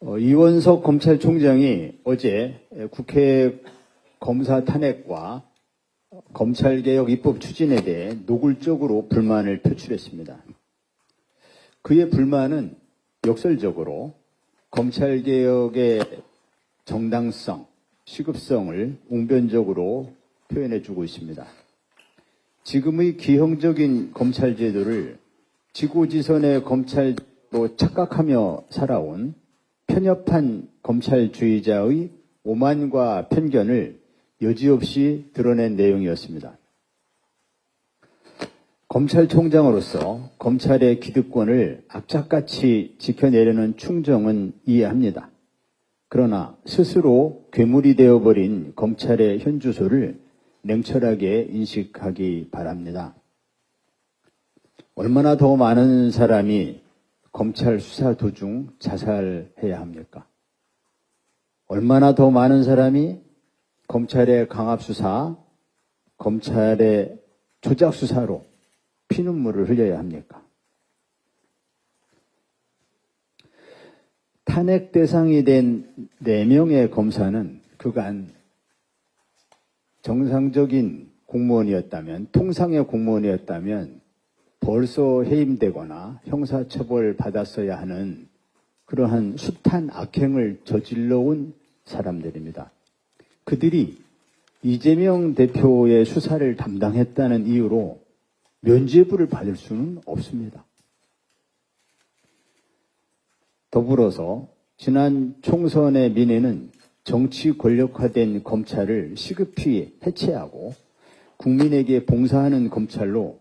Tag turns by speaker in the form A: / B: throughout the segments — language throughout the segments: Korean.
A: 이원석 검찰총장이 어제 국회 검사 탄핵과 검찰개혁 입법 추진에 대해 노골적으로 불만을 표출했습니다. 그의 불만은 역설적으로 검찰개혁의 정당성, 시급성을 웅변적으로 표현해주고 있습니다. 지금의 기형적인 검찰제도를 지고지선의 검찰로 착각하며 살아온 편협한 검찰주의자의 오만과 편견을 여지없이 드러낸 내용이었습니다. 검찰총장으로서 검찰의 기득권을 악착같이 지켜내려는 충정은 이해합니다. 그러나 스스로 괴물이 되어버린 검찰의 현주소를 냉철하게 인식하기 바랍니다. 얼마나 더 많은 사람이 검찰 수사 도중 자살해야 합니까? 얼마나 더 많은 사람이 검찰의 강압수사, 검찰의 조작수사로 피눈물을 흘려야 합니까? 탄핵 대상이 된 4명의 검사는 그간 정상적인 공무원이었다면, 통상의 공무원이었다면 벌써 해임되거나 형사처벌 받았어야 하는 그러한 숱한 악행을 저질러온 사람들입니다. 그들이 이재명 대표의 수사를 담당했다는 이유로 면죄부를 받을 수는 없습니다. 더불어서 지난 총선의 민의는 정치 권력화된 검찰을 시급히 해체하고 국민에게 봉사하는 검찰로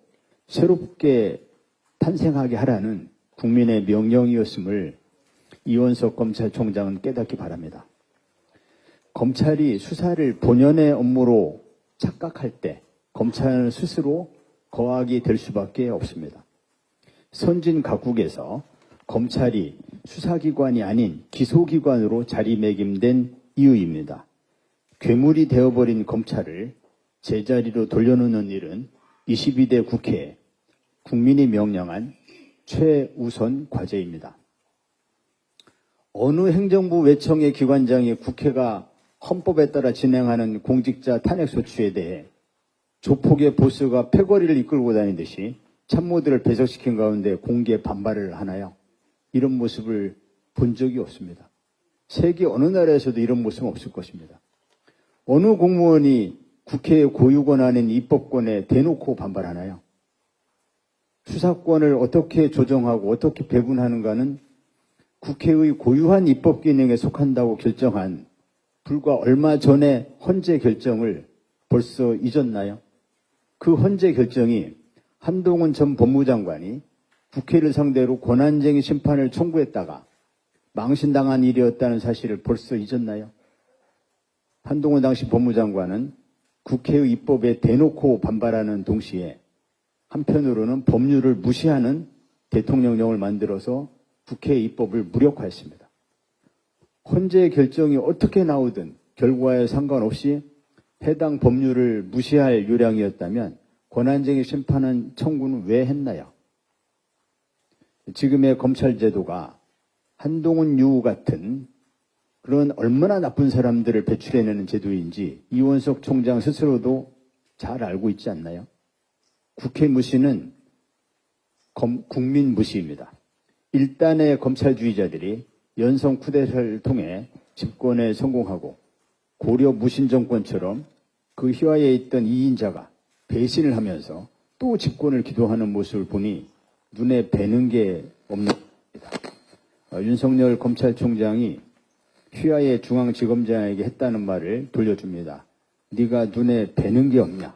A: 새롭게 탄생하게 하라는 국민의 명령이었음을 이원석 검찰총장은 깨닫기 바랍니다. 검찰이 수사를 본연의 업무로 착각할 때 검찰은 스스로 거악이 될 수밖에 없습니다. 선진 각국에서 검찰이 수사기관이 아닌 기소기관으로 자리매김된 이유입니다. 괴물이 되어버린 검찰을 제자리로 돌려놓는 일은 22대 국회에 국민이 명령한 최우선 과제입니다. 어느 행정부 외청의 기관장이 국회가 헌법에 따라 진행하는 공직자 탄핵소추에 대해 조폭의 보스가 패거리를 이끌고 다니듯이 참모들을 배석시킨 가운데 공개 반발을 하나요? 이런 모습을 본 적이 없습니다. 세계 어느 나라에서도 이런 모습은 없을 것입니다. 어느 공무원이 국회의 고유권 아닌 입법권에 대놓고 반발하나요? 수사권을 어떻게 조정하고 어떻게 배분하는가는 국회의 고유한 입법 기능에 속한다고 결정한 불과 얼마 전에 헌재 결정을 벌써 잊었나요? 그 헌재 결정이 한동훈 전 법무장관이 국회를 상대로 권한쟁의 심판을 청구했다가 망신당한 일이었다는 사실을 벌써 잊었나요? 한동훈 당시 법무장관은 국회의 입법에 대놓고 반발하는 동시에 한편으로는 법률을 무시하는 대통령령을 만들어서 국회의 입법을 무력화했습니다. 헌재 결정이 어떻게 나오든 결과에 상관없이 해당 법률을 무시할 요량이었다면 권한쟁의 심판은 청구는 왜 했나요? 지금의 검찰제도가 한동훈 유 같은 그런 얼마나 나쁜 사람들을 배출해내는 제도인지 이원석 총장 스스로도 잘 알고 있지 않나요? 국회 무시는 국민 무시입니다. 일단의 검찰주의자들이 연성 쿠데타를 통해 집권에 성공하고 고려 무신 정권처럼 그 휘하에 있던 이인자가 배신을 하면서 또 집권을 기도하는 모습을 보니 눈에 뵈는 게 없는 겁니다. 윤석열 검찰총장이 휘하의 중앙지검장에게 했다는 말을 돌려줍니다. 네가 눈에 뵈는 게 없냐?